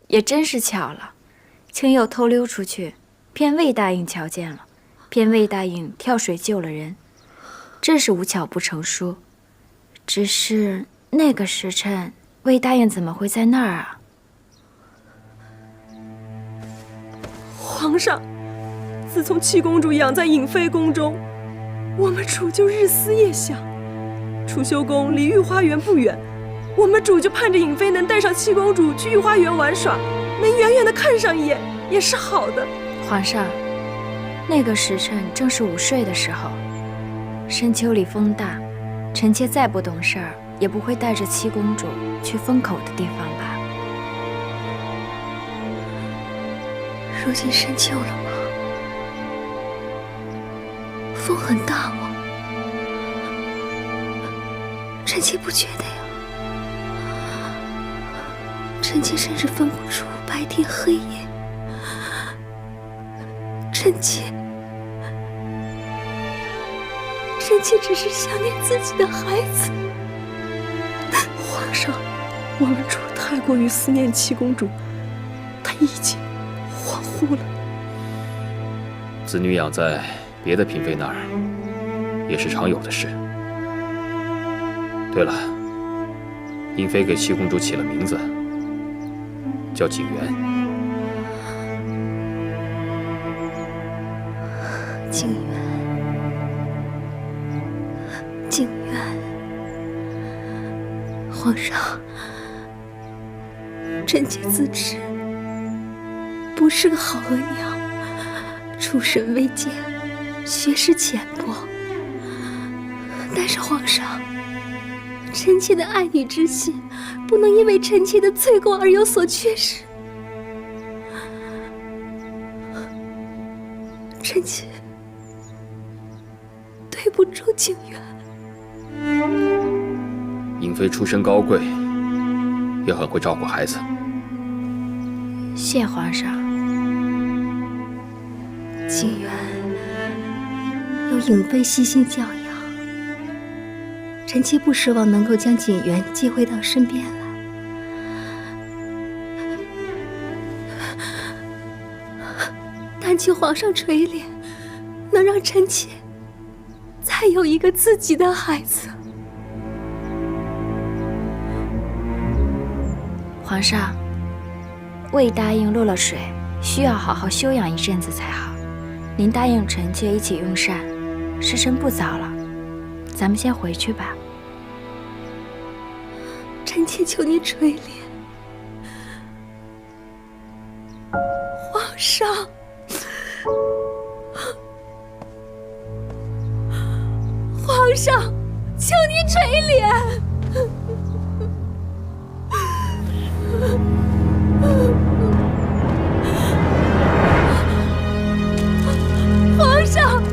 也真是巧了，青佑偷溜出去，骗魏大印瞧见了，骗魏大印跳水救了人，真是无巧不成书。只是那个时辰，魏大印怎么会在那儿啊？皇上，自从七公主养在颖妃宫中，我们主就日思夜想。储秀宫离御花园不远，我们主就盼着颖妃能带上七公主去御花园玩耍，能远远的看上一眼也是好的。皇上，那个时辰正是午睡的时候，深秋里风大，臣妾再不懂事儿，也不会带着七公主去风口的地方吧？如今深秋了吗？风很大吗？臣妾不觉得呀。臣妾甚至分不出白天黑夜。臣妾只是想念自己的孩子。皇上，我们主太过于思念七公主，她已经恍惚了。子女养在别的嫔妃那儿，也是常有的事。对了，英妃给七公主起了名字，叫景元。景元，皇上，臣妾自知不是个好额娘，出身微贱，学识浅薄。但是皇上，臣妾的爱女之心不能因为臣妾的罪过而有所缺失。臣妾对不住景元。英妃出身高贵，也很会照顾孩子。谢皇上。景元有颖妃悉心教养，臣妾不奢望能够将景元接回到身边来。但求皇上垂怜，能让臣妾再有一个自己的孩子。皇上，魏答应落了水，需要好好休养一阵子才好。您答应臣妾一起用膳，时辰不早了，咱们先回去吧。臣妾求您垂怜，皇上。皇上，求您垂怜！皇上，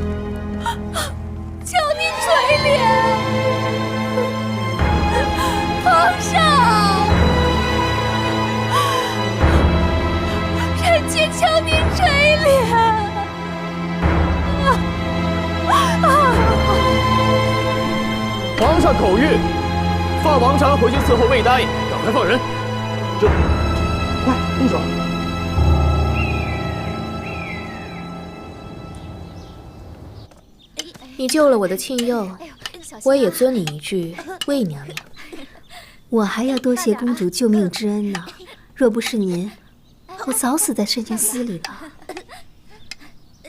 求您垂怜！皇上，臣妾求您垂怜！皇上口谕，放王禅回去伺候魏答应，赶快放人。这，快动手！你救了我的庆佑，我也尊你一句魏娘娘。我还要多谢公主救命之恩呢，若不是您，我早死在慎刑司里了。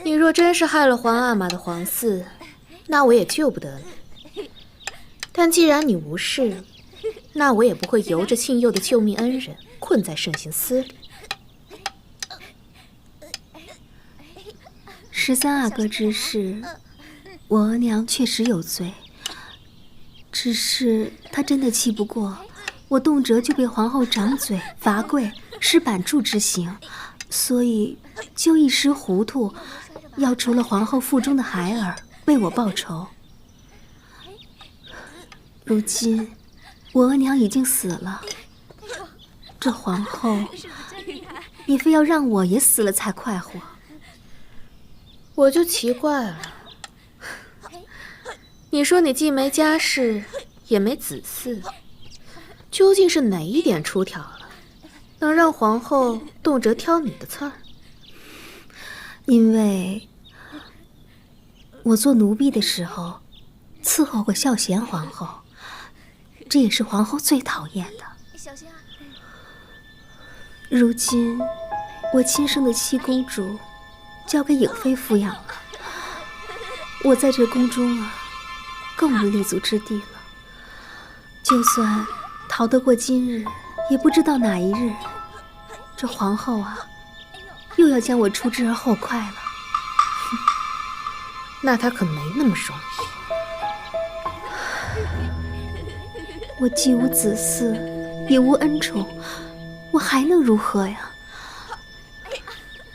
你若真是害了皇阿玛的皇嗣，那我也救不得你。但既然你无事，那我也不会由着庆佑的救命恩人困在慎刑司里。13阿哥之事，我额娘确实有罪，只是她真的气不过，我动辄就被皇后掌嘴、罚跪、施板柱之刑，所以就一时糊涂，要除了皇后腹中的孩儿为我报仇。如今我额娘已经死了，这皇后，你非要让我也死了才快活。我就奇怪了，你说你既没家室，也没子嗣，究竟是哪一点出挑了？能让皇后动辄挑你的刺儿？因为我做奴婢的时候伺候过孝贤皇后，这也是皇后最讨厌的。小心啊！如今我亲生的七公主交给颖妃抚养了，我在这宫中啊，更无立足之地了。就算逃得过今日，也不知道哪一日，这皇后啊，又要将我除之而后快了。那她可没那么容易。我既无子嗣，也无恩宠，我还能如何呀？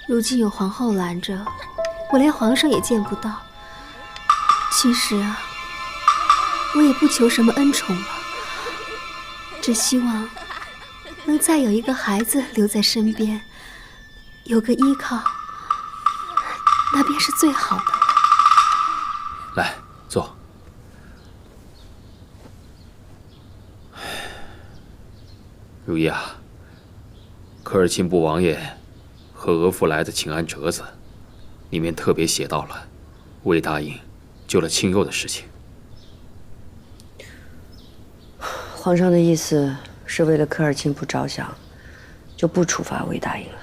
如今有皇后拦着，我连皇上也见不到。其实啊，我也不求什么恩宠了，只希望能再有一个孩子留在身边，有个依靠，那便是最好的了。来，坐。如意啊，科尔沁部王爷和额驸来的请安折子，里面特别写到了魏答应救了庆佑的事情。皇上的意思是为了科尔沁部着想，就不处罚魏答应了。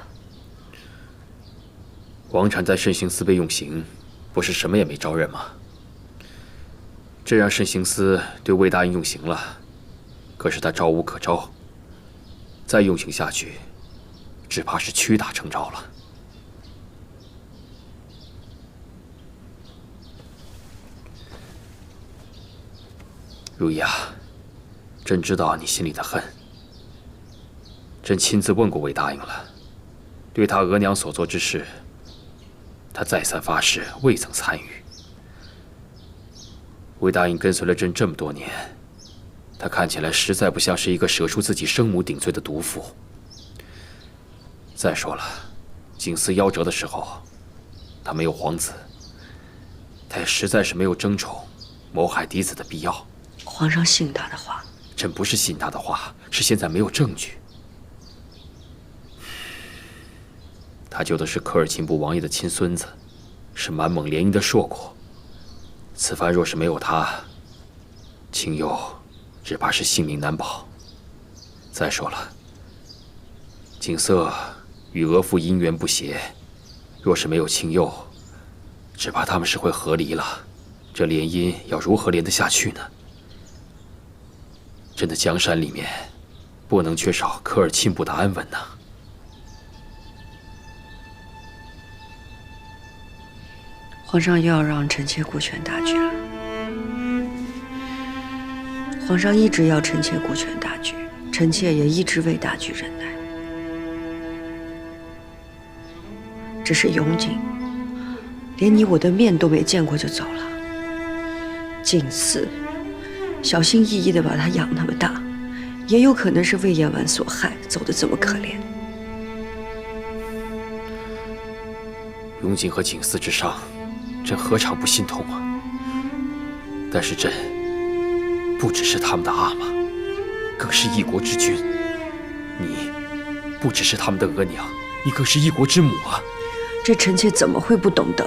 王产在慎刑司被用刑，不是什么也没招认吗？这让慎刑司对魏答应用刑了，可是他招无可招，再用刑下去，只怕是屈打成招了。如意啊，朕知道你心里的恨。朕亲自问过魏答应了，对他额娘所做之事，他再三发誓未曾参与。魏答应跟随了朕这么多年，他看起来实在不像是一个舍出自己生母顶罪的毒妇。再说了，景嗣夭折的时候，他没有皇子，他也实在是没有争宠、谋害嫡子的必要。皇上信他的话。朕不是信他的话，是现在没有证据。他救的是科尔沁部王爷的亲孙子，是满蒙联姻的硕果。此番若是没有他，庆佑只怕是性命难保。再说了，景瑟与额驸姻缘不协，若是没有庆佑，只怕他们是会和离了。这联姻要如何连得下去呢？朕的江山里面，不能缺少科尔沁部的安稳呐。皇上又要让臣妾顾全大局了。皇上一直要臣妾顾全大局，臣妾也一直为大局忍耐。只是永景，连你我的面都没见过就走了。景嗣小心翼翼地把他养那么大，也有可能是魏延丸所害，走得这么可怜。永景和景嗣之伤，朕何尝不心痛啊！但是朕不只是他们的阿玛，更是一国之君。你不只是他们的额娘，你更是一国之母啊！这臣妾怎么会不懂得？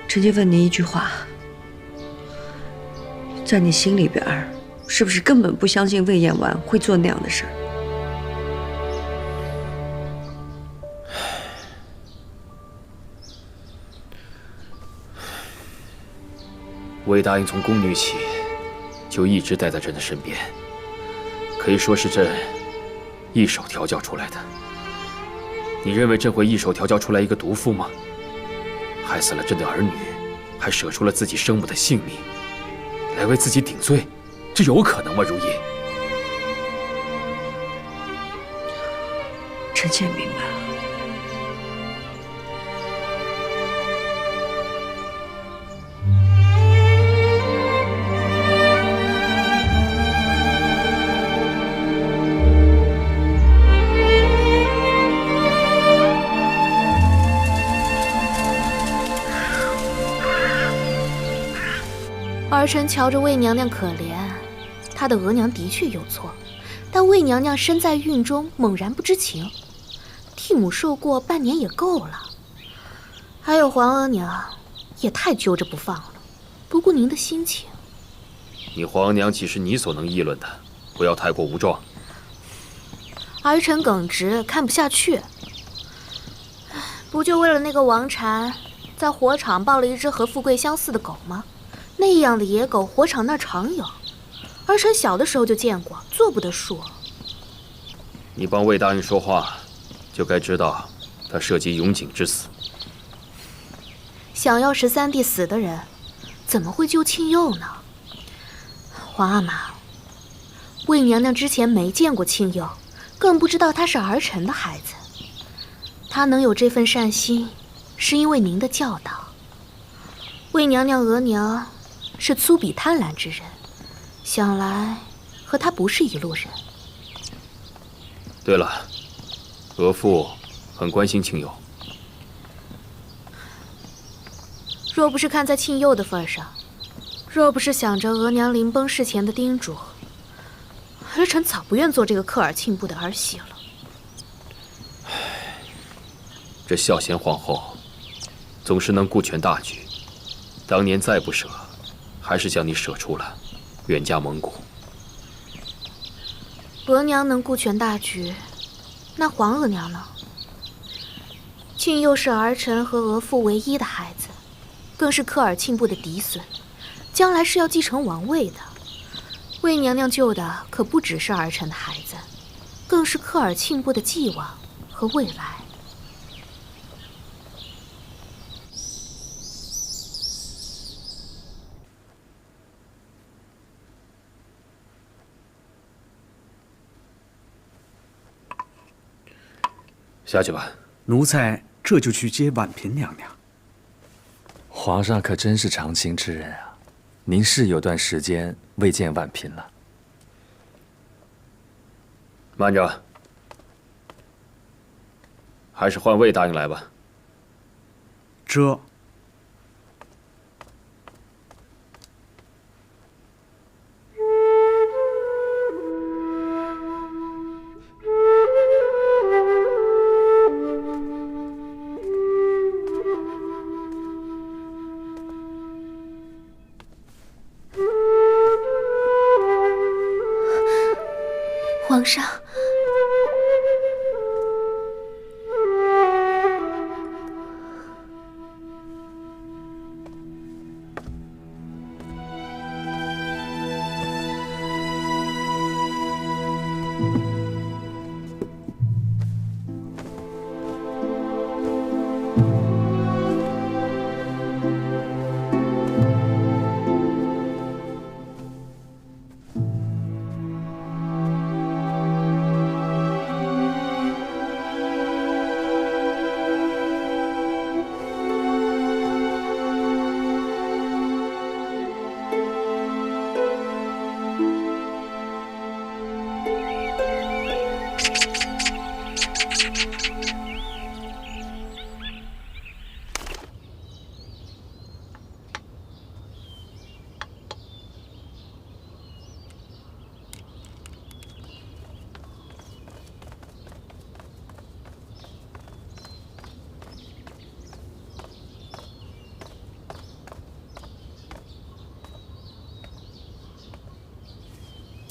臣妾问您一句话，在你心里边，是不是根本不相信魏延丸会做那样的事儿？魏答应从宫女起就一直待在朕的身边，可以说是朕一手调教出来的。你认为朕会一手调教出来一个毒妇吗？害死了朕的儿女，还舍出了自己生母的性命，来为自己顶罪，这有可能吗？如意，臣妾明白了。儿臣瞧着魏娘娘可怜，他的额娘的确有错，但魏娘娘身在孕中，猛然不知情，替母受过半年也够了。还有皇额娘，也太揪着不放了，不顾您的心情。你皇娘岂是你所能议论的？不要太过武装。儿臣耿直，看不下去。不就为了那个王禅，在火场抱了一只和富贵相似的狗吗？那样的野狗，火场那儿常有。儿臣小的时候就见过，做不得数。你帮魏大人说话，就该知道他涉及永景之死。想要13弟死的人，怎么会救庆佑呢？皇阿玛，魏娘娘之前没见过庆佑，更不知道他是儿臣的孩子。他能有这份善心，是因为您的教导。魏娘娘、额娘是粗鄙贪婪之人，想来和他不是一路人。对了，额父很关心庆佑。若不是看在庆佑的份上，若不是想着额娘临崩事前的叮嘱，儿臣早不愿做这个科尔沁部的儿媳了。这孝贤皇后总是能顾全大局，当年再不舍，还是将你舍出了，远嫁蒙古。额娘能顾全大局，那皇额娘呢？庆佑是儿臣和额父唯一的孩子，更是科尔沁部的嫡孙，将来是要继承王位的。魏娘娘救的可不只是儿臣的孩子，更是科尔沁部的继往和未来。下去吧。奴才这就去接婉嫔娘娘。皇上可真是长情之人啊！您是有段时间未见婉嫔了。慢着，还是换魏答应来吧。这皇上，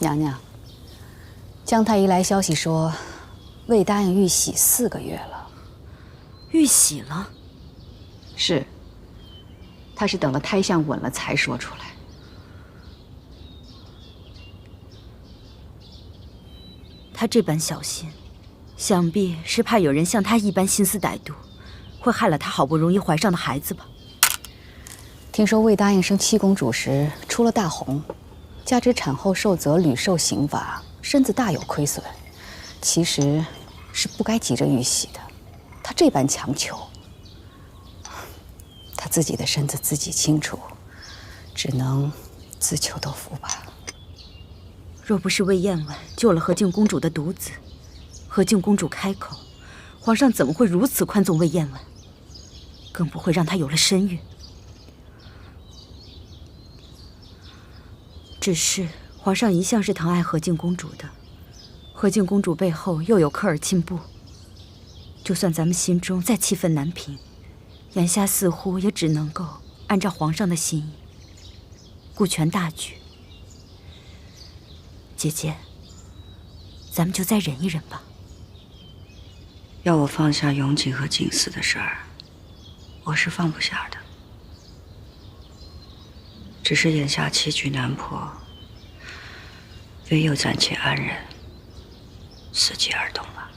娘娘，姜太医来消息说，魏答应玉玺4个月了。玉玺了？是，他是等了胎相稳了才说出来。他这般小心，想必是怕有人像他一般心思歹毒，会害了他好不容易怀上的孩子吧？听说魏答应生七公主时出了大红。加之产后受责屡受刑罚，身子大有亏损，其实是不该急着玉玺的。他这般强求，他自己的身子自己清楚，只能自求多福吧。若不是魏燕婉救了和敬公主的独子，和敬公主开口，皇上怎么会如此宽纵魏燕婉？更不会让她有了身孕。只是皇上一向是疼爱和敬公主的，和敬公主背后又有科尔沁部，就算咱们心中再气愤难平，眼下似乎也只能够按照皇上的心意，顾全大局。姐姐，咱们就再忍一忍吧。要我放下永景和景嗣的事儿，我是放不下的。只是眼下棋局难破，唯有暂且安忍，伺机而动吧。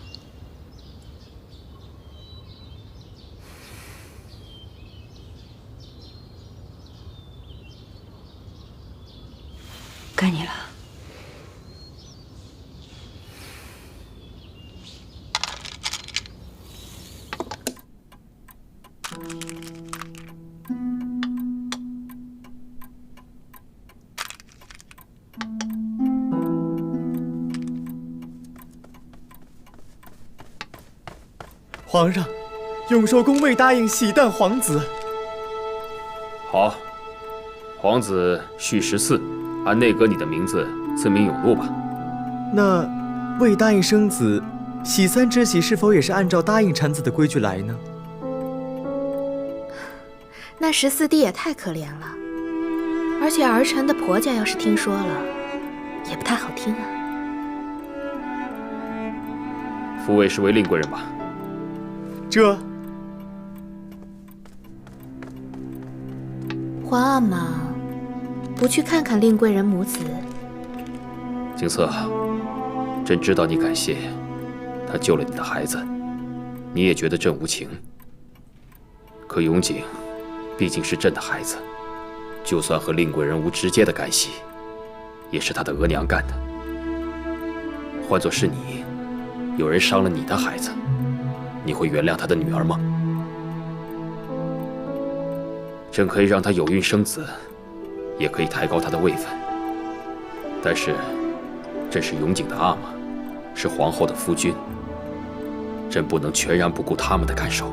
该你了。皇上，永寿宫未答应喜诞皇子。好，皇子续14，按内阁你的名字赐名永禄吧。那未答应生子，喜3之喜是否也是按照答应产子的规矩来呢？那14弟也太可怜了，而且儿臣的婆家要是听说了，也不太好听啊。复位是为令贵人吧？这皇阿玛，不去看看令贵人母子？景瑟，朕知道你感谢他救了你的孩子，你也觉得朕无情。可永景毕竟是朕的孩子，就算和令贵人无直接的干系，也是他的额娘干的。换作是你，有人伤了你的孩子，你会原谅他的女儿吗？朕可以让他有孕生子，也可以抬高他的位分，但是朕是永景的阿玛，是皇后的夫君，朕不能全然不顾他们的感受。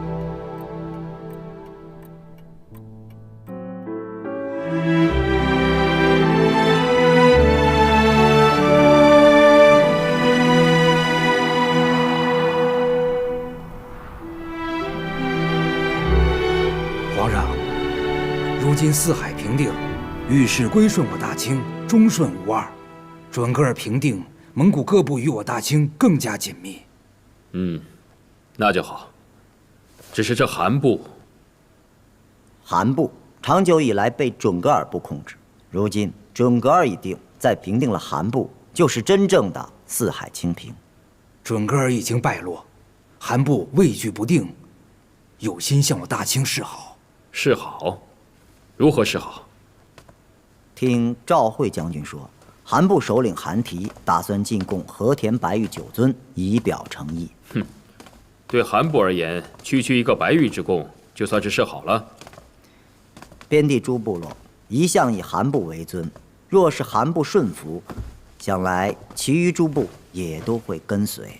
皇上，如今四海平定，遇事归顺我大清，忠顺无二。准噶尔平定，蒙古各部与我大清更加紧密。那就好。只是这韩部长久以来被准噶尔部控制，如今准噶尔已定，再平定了韩部，就是真正的四海清平。准噶尔已经败落，韩部畏惧不定，有心向我大清示好。示好？如何示好？听赵惠将军说，韩部首领韩提打算进贡和田白玉9尊，以表诚意。对韩部而言，区一个白玉之贡，就算是示好了。边地诸部落一向以韩部为尊，若是韩部顺服，想来其余诸部也都会跟随。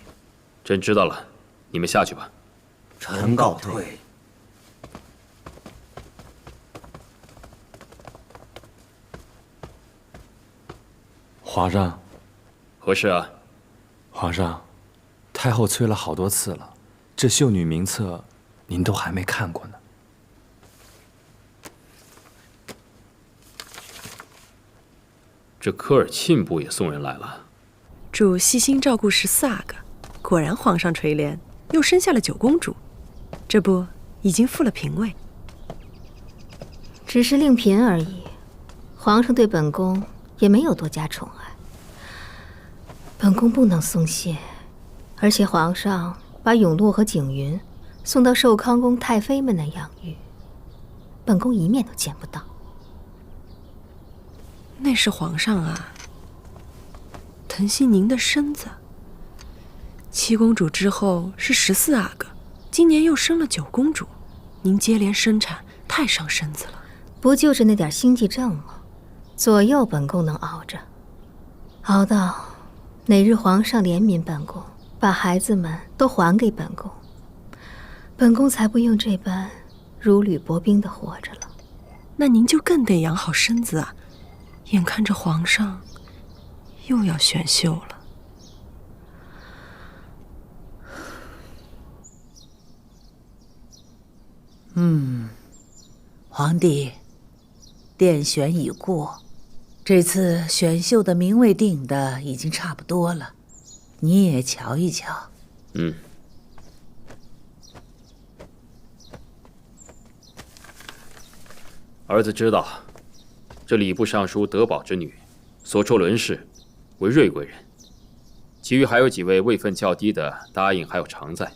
朕知道了，你们下去吧。臣告退。皇上，何事啊？皇上，太后催了好多次了，这秀女名册您都还没看过呢。这科尔沁部也送人来了。主细心照顾14阿哥，果然皇上垂怜，又生下了9公主，这不已经复了嫔位。只是令嫔而已，皇上对本宫也没有多加宠爱。本宫不能松懈，而且皇上把永禄和景云送到寿康宫太妃们那养育，本宫一面都见不到。那是皇上啊，疼惜您的身子。7公主之后是14阿哥，今年又生了9公主，您接连生产太伤身子了。不就是那点心悸症吗？左右本宫能熬着，熬到哪日皇上怜悯本宫，把孩子们都还给本宫，本宫才不用这般如履薄冰的活着了。那您就更得养好身子啊！眼看着皇上又要选秀了。皇帝，殿选已过，这次选秀的名位定的已经差不多了，你也瞧一瞧。儿子知道，这礼部尚书德宝之女，所处伦氏为瑞贵人，其余还有几位位分较低的答应还有常在。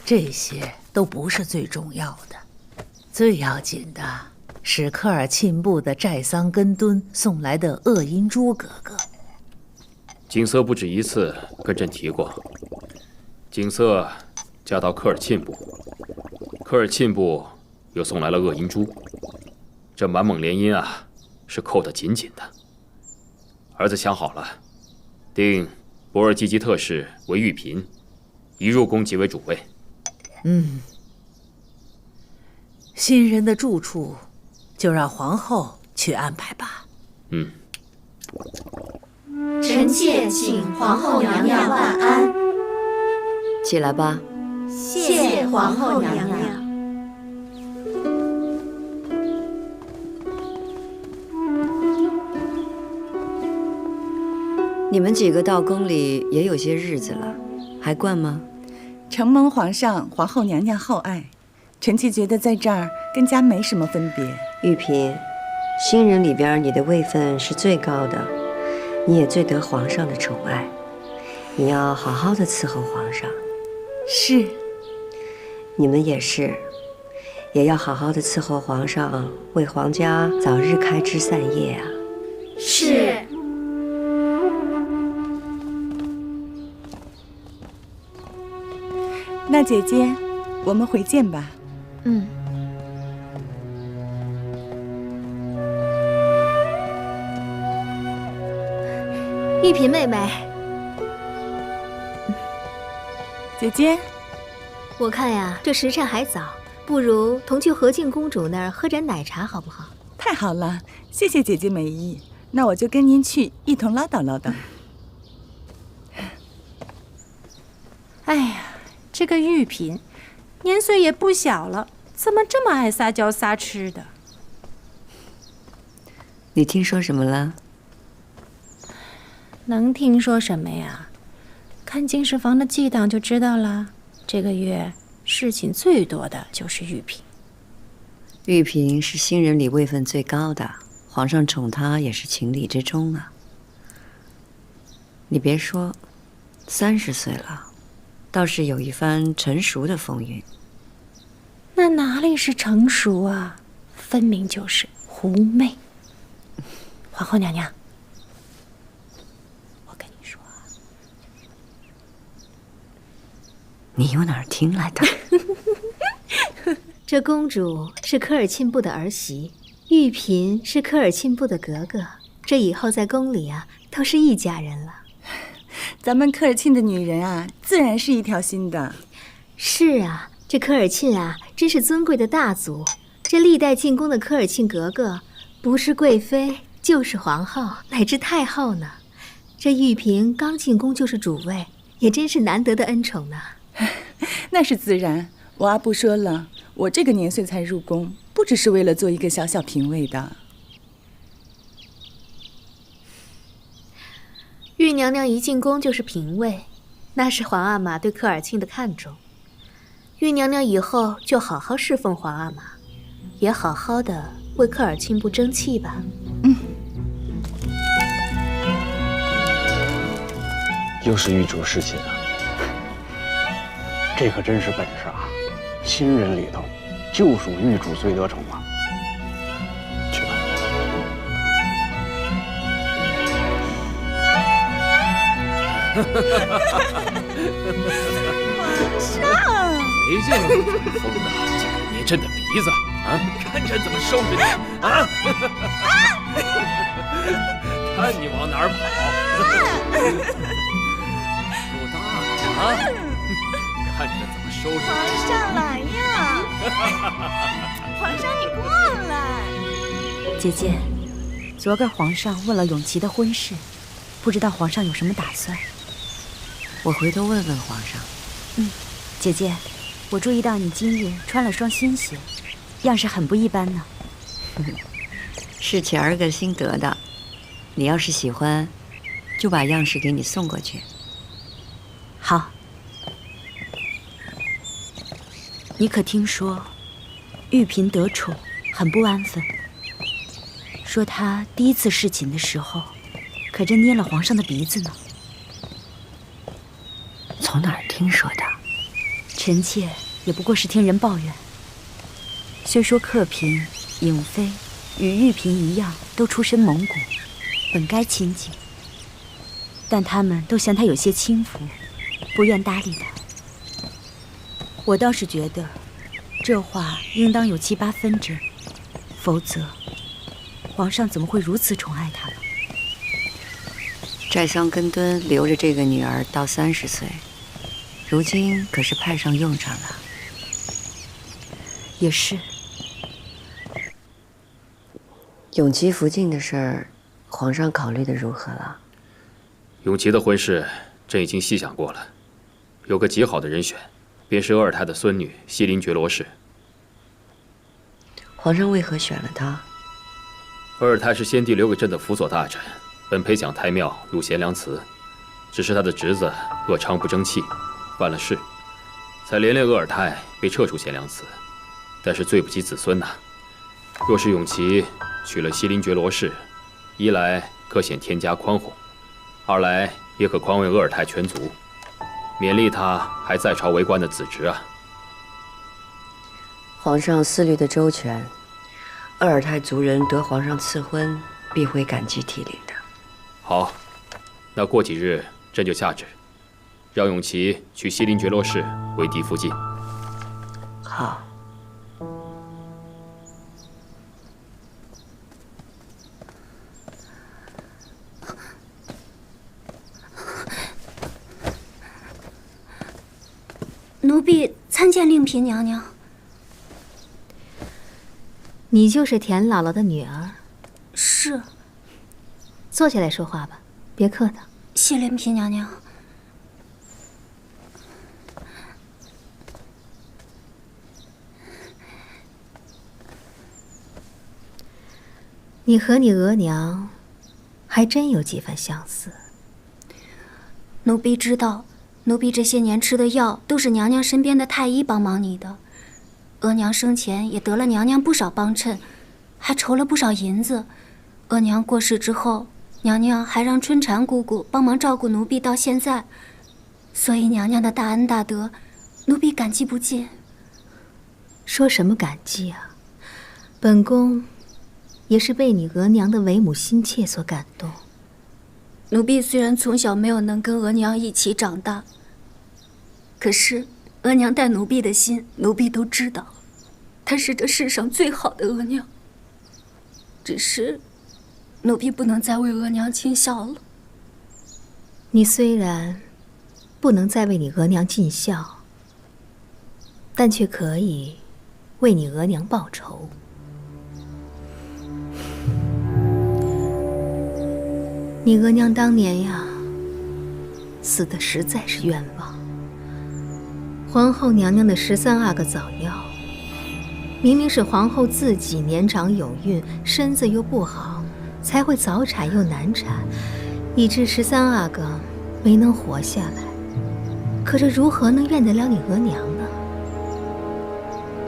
这些都不是最重要的，最要紧的是科尔沁部的寨桑根敦送来的鄂因珠格格。景色不止一次跟朕提过，景色嫁到科尔沁部，科尔沁部又送来了鄂因珠，这满蒙联姻啊，是扣得紧紧的。儿子想好了，定博尔济吉特氏为御嫔，一入宫即为主位。新人的住处就让皇后去安排吧。臣妾请皇后娘娘万安。起来吧。谢皇后娘娘。你们几个到宫里也有些日子了，还惯吗？承蒙皇上、皇后娘娘厚爱，臣妾觉得在这儿跟家没什么分别。玉嫔，新人里边你的位分是最高的，你也最得皇上的宠爱，你要好好的伺候皇上。是。你们也是，也要好好的伺候皇上，为皇家早日开枝散叶啊。是。那姐姐，我们回见吧。玉嫔妹妹，姐姐，我看呀，这时辰还早，不如同去和敬公主那儿喝盏奶茶，好不好？太好了，谢谢姐姐美意。那我就跟您去，一同唠叨唠叨。哎呀，这个玉嫔年岁也不小了，怎么这么爱撒娇撒痴的？你听说什么了？能听说什么呀？看金氏房的记档就知道了。这个月事情最多的就是玉嫔。玉嫔是新人里位分最高的，皇上宠她也是情理之中啊。你别说，30岁了，倒是有一番成熟的风韵。那哪里是成熟啊，分明就是狐媚。皇后娘娘，我跟你说，你又哪儿听来的？这公主是科尔沁部的儿媳，玉嫔是科尔沁部的格格，这以后在宫里啊，都是一家人了。咱们科尔沁的女人啊，自然是一条心的。是啊，这科尔沁啊，真是尊贵的大族。这历代进宫的科尔沁格格，不是贵妃就是皇后，乃至太后呢。这玉嫔刚进宫就是主位，也真是难得的恩宠呢。那是自然，我阿布说了，我这个年岁才入宫，不只是为了做一个小小嫔位的。玉娘娘一进宫就是嫔位，那是皇阿玛对科尔沁的看重。玉娘娘以后就好好侍奉皇阿玛，也好好的为科尔沁部争气吧。又是玉主侍寝啊，这可真是本事啊！新人里头，就属玉主最得宠啊。去吧。皇上，没见过你这么疯的，竟然捏朕的鼻子啊！看朕怎么收拾你啊！看你往哪儿跑！够大的啊！看朕怎么收拾你！皇上来呀！皇上你过来。姐姐，昨个皇上问了永琪的婚事，不知道皇上有什么打算。我回头问问皇上。姐姐，我注意到你今日穿了双新鞋，样式很不一般呢。是钱儿个新得的，你要是喜欢，就把样式给你送过去。好。你可听说，玉嫔得宠很不安分，说她第一次侍寝的时候，可真捏了皇上的鼻子呢。从哪儿听说的？臣妾也不过是听人抱怨。虽说客嫔、颖妃与玉嫔一样，都出身蒙古，本该亲近，但他们都嫌她有些轻浮，不愿搭理她。我倒是觉得，这话应当有7、8分真，否则，皇上怎么会如此宠爱她呢？寨桑根敦留着这个女儿到30岁，如今可是派上用场了。也是。永琪福晋的事儿，皇上考虑的如何了？永琪的婚事，朕已经细想过了，有个极好的人选，便是额尔泰的孙女西林觉罗氏。皇上为何选了她？额尔泰是先帝留给朕的辅佐大臣，本配享太庙入贤良祠，只是他的侄子鄂昌不争气，犯了事，才连累额尔泰被撤出贤良祠。但是罪不及子孙呐。若是永琪娶了西林觉罗氏，一来可显天家宽宏，二来也可宽慰额尔泰全族，勉励他还在朝为官的子侄啊。皇上思虑的周全，额尔泰族人得皇上赐婚，必会感激涕零的。好，那过几日朕就下旨，让永琪娶西林觉罗氏为嫡福晋。好。奴婢参见令嫔娘娘。你就是田姥姥的女儿？是。坐下来说话吧，别客套。谢令嫔娘娘。你和你额娘还真有几分相似。奴婢知道，奴婢这些年吃的药都是娘娘身边的太医帮忙你的。额娘生前也得了娘娘不少帮衬，还筹了不少银子。额娘过世之后，娘娘还让春蝉姑姑帮忙照顾奴婢到现在，所以娘娘的大恩大德，奴婢感激不尽。说什么感激啊？本宫也是被你额娘的为母心切所感动。奴婢虽然从小没有能跟额娘一起长大，可是额娘待奴婢的心，奴婢都知道。她是这世上最好的额娘。只是，奴婢不能再为额娘尽孝了。你虽然不能再为你额娘尽孝，但却可以为你额娘报仇。你额娘当年呀，死的实在是冤枉。皇后娘娘的13阿哥早夭，明明是皇后自己年长有孕，身子又不好，才会早产又难产，以致13阿哥没能活下来。可这如何能怨得了你额娘呢？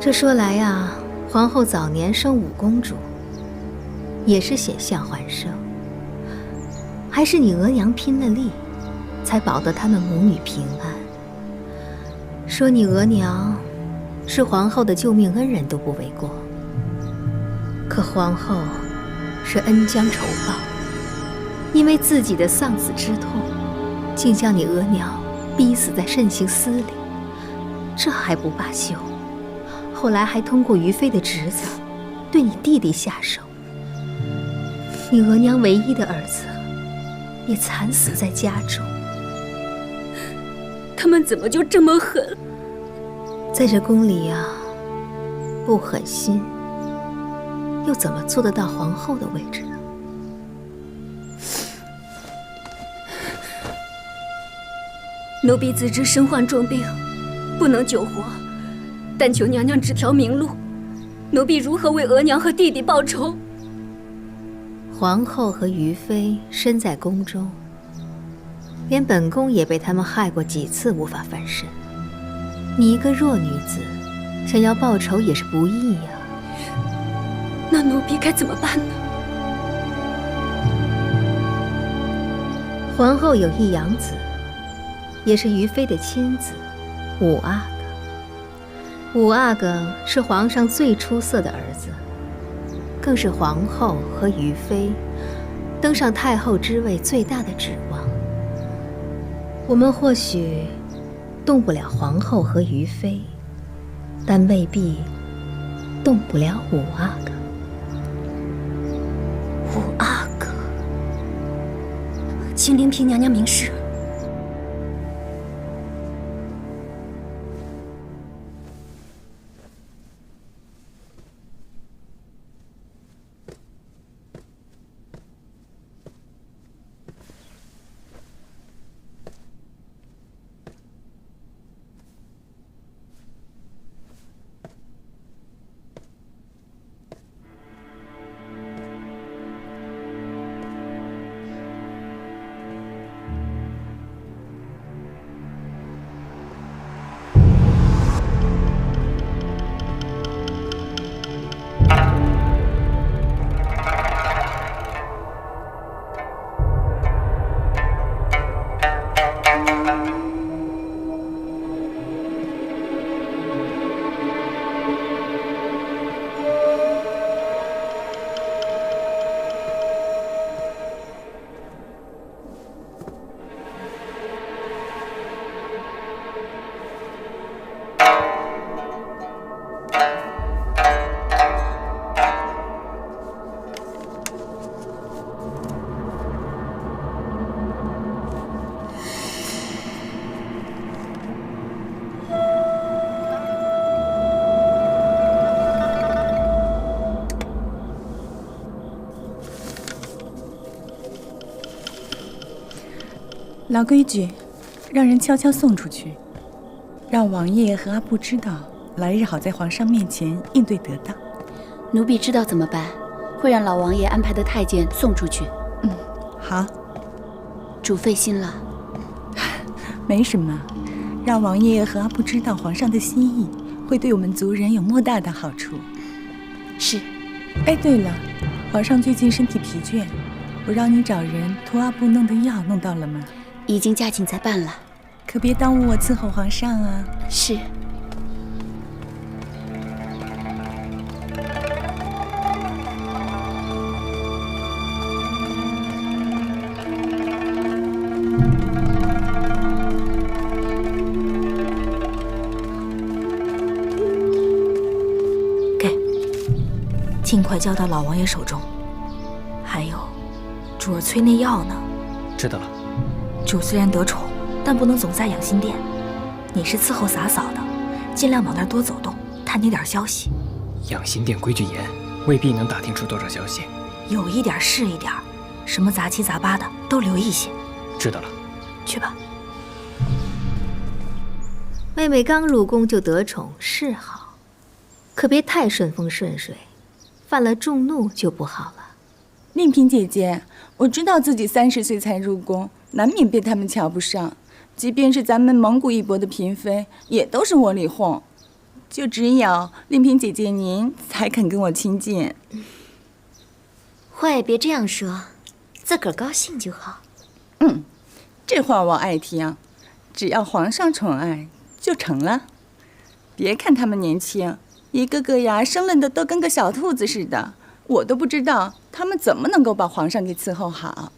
这说来呀，皇后早年生5公主，也是险象环生。还是你额娘拼了力，才保得他们母女平安。说你额娘是皇后的救命恩人都不为过。可皇后是恩将仇报，因为自己的丧子之痛，竟将你额娘逼死在慎刑司里。这还不罢休，后来还通过于妃的侄子对你弟弟下手。你额娘唯一的儿子也惨死在家中。他们怎么就这么狠？在这宫里呀，不狠心，又怎么做得到皇后的位置呢？奴婢自知身患重病，不能久活，但求娘娘指条明路，奴婢如何为额娘和弟弟报仇？皇后和于妃身在宫中，连本宫也被他们害过几次，无法翻身。你一个弱女子，想要报仇也是不易呀。那奴婢该怎么办呢？皇后有一养子，也是于妃的亲子，五阿哥。五阿哥是皇上最出色的儿子，更是皇后和于妃登上太后之位最大的指望。我们或许动不了皇后和于妃，但未必动不了五阿哥。五阿哥，请灵嫔娘娘明示。老规矩，让人悄悄送出去，让王爷和阿布知道，来日好在皇上面前应对得当。奴婢知道怎么办，会让老王爷安排的太监送出去。好。主费心了。没什么，让王爷和阿布知道皇上的心意，会对我们族人有莫大的好处。是。哎，对了，皇上最近身体疲倦，我让你找人托阿布弄的药弄到了吗？已经加紧在办了，可别耽误我伺候皇上啊。是。给，尽快交到老王爷手中。还有，主儿催那药呢。知道了。主虽然得宠，但不能总在养心殿。你是伺候洒扫的，尽量往那儿多走动，探听点消息。养心殿规矩严，未必能打听出多少消息。有一点是一点，什么杂七杂八的都留意些。知道了。去吧。妹妹刚入宫就得宠是好，可别太顺风顺水，犯了众怒就不好了。令嫔姐姐，我知道自己30岁才入宫，难免被他们瞧不上。即便是咱们蒙古一国的嫔妃，也都是窝里哄。就只有令嫔姐姐您才肯跟我亲近。话也别这样说，自个儿高兴就好。这话我爱听。只要皇上宠爱，就成了。别看他们年轻，一个个呀生嫩的都跟个小兔子似的，我都不知道他们怎么能够把皇上给伺候好。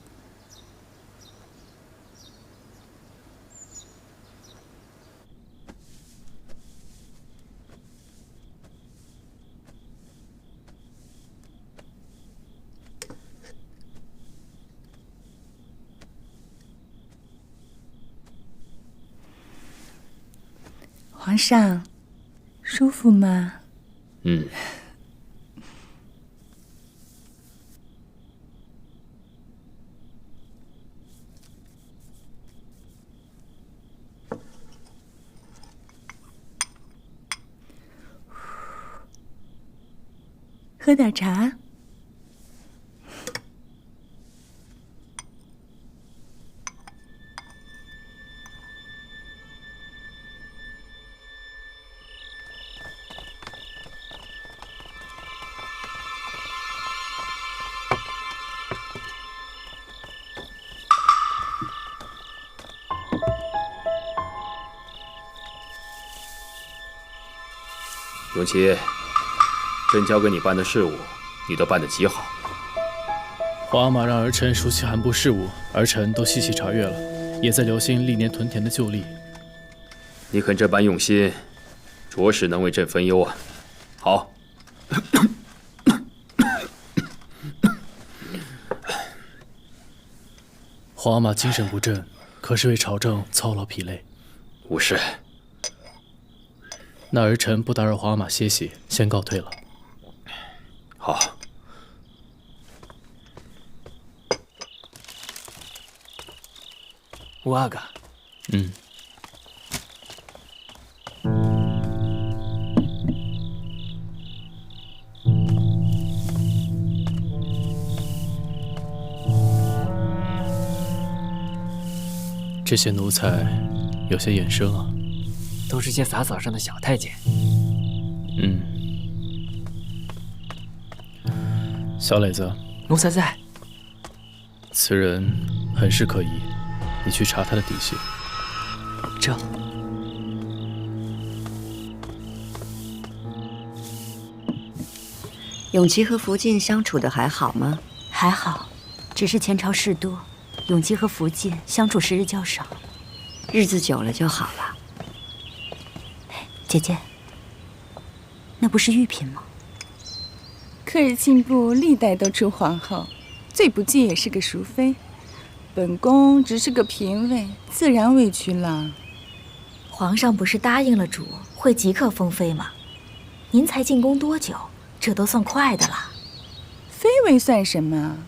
皇上，舒服吗？喝点茶。永琪，朕交给你办的事务，你都办得极好。皇阿玛让儿臣熟悉韩部事务，儿臣都细细查阅了，也在留心历年屯田的旧例。你肯这般用心，着实能为朕分忧啊！好。皇阿玛精神不振，可是为朝政操劳疲累。无事。那儿臣不打扰皇阿玛歇息，先告退了。好。乌阿嘎。这些奴才有些眼生啊。都是些洒扫上的小太监。小磊子，奴才在。此人很是可疑，你去查他的底细。这。永琪和福晋相处的还好吗？还好，只是前朝事多，永琪和福晋相处时日较少。日子久了就好了。姐姐，那不是玉嫔吗？科尔沁部历代都出皇后，最不济也是个淑妃。本宫只是个嫔妃，自然委屈了。皇上不是答应了主会即刻封妃吗？您才进宫多久？这都算快的了。妃位算什么？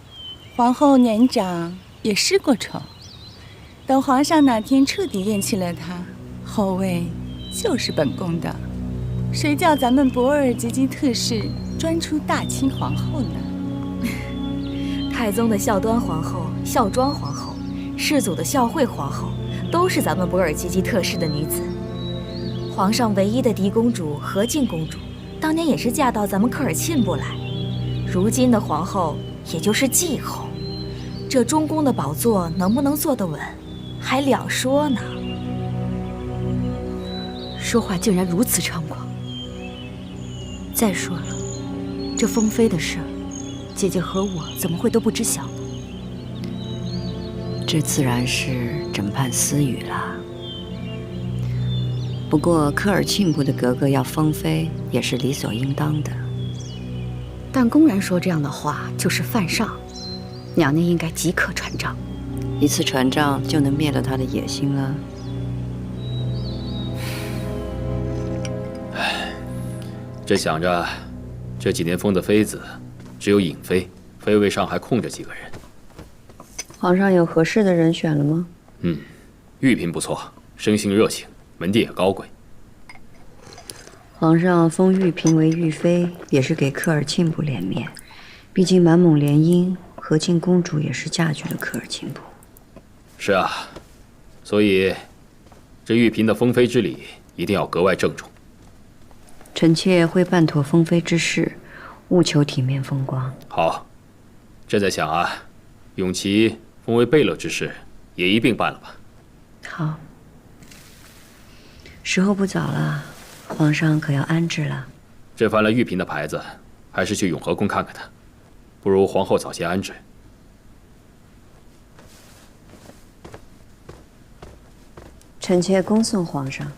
皇后年长，也失过宠。等皇上哪天彻底厌弃了她，后位就是本宫的。谁叫咱们博尔吉吉特氏专出大清皇后呢？太宗的孝端皇后、孝庄皇后，世祖的孝惠皇后，都是咱们博尔吉吉特氏的女子。皇上唯一的嫡公主和敬公主，当年也是嫁到咱们科尔沁部来。如今的皇后也就是继后，这中宫的宝座能不能坐得稳，还两说呢。说话竟然如此猖狂！再说了，这封妃的事，姐姐和我怎么会都不知晓呢？这自然是枕畔私语了。不过科尔沁部的格格要封妃，也是理所应当的。但公然说这样的话，就是犯上。娘娘应该即刻传诏。一次传诏就能灭了他的野心了？朕想着，这几年封的妃子，只有颖妃，妃位上还空着几个人。皇上有合适的人选了吗？玉嫔不错，生性热情，门第也高贵。皇上封玉嫔为玉妃，也是给科尔沁部脸面。毕竟满蒙联姻，和敬公主也是嫁去了科尔沁部。是啊，所以这玉嫔的封妃之礼一定要格外郑重。臣妾会办妥封妃之事，务求体面风光。好，朕在想啊，永琪封为贝勒之事也一并办了吧。好，时候不早了，皇上可要安置了。朕翻了玉嫔的牌子，还是去永和宫看看她，不如皇后早些安置。臣妾恭送皇上。